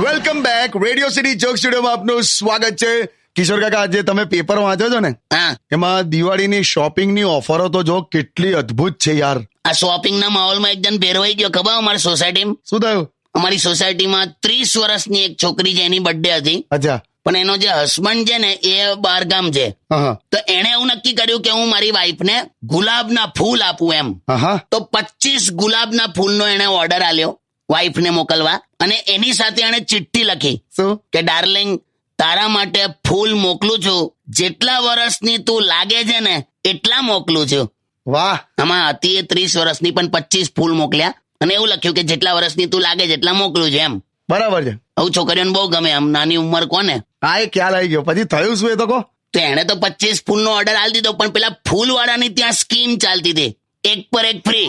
Welcome back. Radio city joke સ્ટુડિયોમાં આપનું સ્વાગત છે. કિશોર કાકા, આજે તમે પેપર વાંચો છો ને, એમાં દિવાળીની શોપિંગની ઓફરો તો જો કેટલી અદ્ભુત છે યાર. આ શોપિંગ ના માહોલમાં એક જણ ભેરવાઈ ગયો. ખબર અમારી સોસાયટીમાં શું થયું? અમારી સોસાયટીમાં 30 વર્ષની એક છોકરી છે, એની બર્થડે હતી. અચ્છા. પણ એનો જે હસબન્ડ છે ને એ બહાર ગામ છે. તો એને એવું નક્કી કર્યું કે હું મારી વાઈફને ગુલાબના ફૂલ આપું એમ. તો 25 ગુલાબના ફૂલનો એને ઓર્ડર આલ્યો વાઈફને મોકલવા, અને એની સાથે એને ચિઠ્ઠી લખી કે ડાર્લિંગ, તારા માટે ફૂલ મોકલું છું, જેટલા વર્ષની તું લાગે છે ને એટલા મોકલું છું. વાહ. આમાં હતી એ 30 વર્ષની, પણ 25 ફૂલ મોકલ્યા અને એવું લખ્યું કે જેટલા વર્ષની તું લાગે છે એટલા મોકલું છું એમ. બરાબર છે. આવું છોકરીઓને બહુ ગમે, આમ નાની ઉંમર કોને. હા, એ ખ્યાલ આવી ગયો. પછી થયું શું એ તો કહો. તો એને તો 25 ફૂલનો ઓર્ડર આલી દીધો, પણ પેલા ફૂલ વાળાની ત્યાં સ્કીમ ચાલતી હતી, એક પર એક ફ્રી.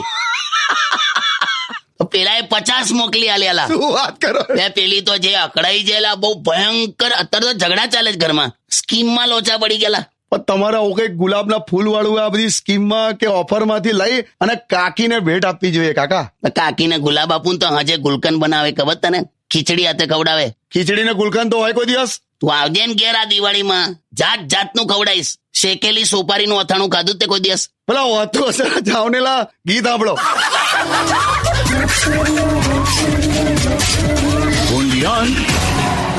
પેલા 50 મોકલી આલેલા. શું વાત કરો? પેલી તો જે અકળાઈ ગયેલા, બહુ ભયંકર. અત્યારે તો ઝઘડા ચાલે છે ઘરમાં, સ્કીમમાં લોચા પડી ગયેલા. પણ તમારે આવું કઈ ગુલાબના ફૂલ વાળું આ બધી સ્કીમમાં કે ઓફર માંથી લઈ અને કાકીને ભેટ આપવી જોઈએ કાકા. કાકીને ગુલાબ આપું તો હજે ગુલકંદ બનાવે, ખબર તને? ખીચડી હાથે ખવડાવે. ખીચડી ને ગુલકંદ તો હોય કોઈ દિવસ. તું આવજે ને ઘેર આ દિવાળીમાં, જાત જાતનું ખવડાઈશ. શેકેલી સોપારીનું અથાણું ખાધું તે કોઈ દિવસ? પેલા હોતું હશે જાવનેલા ગીત સાંભળો.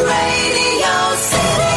Radio City.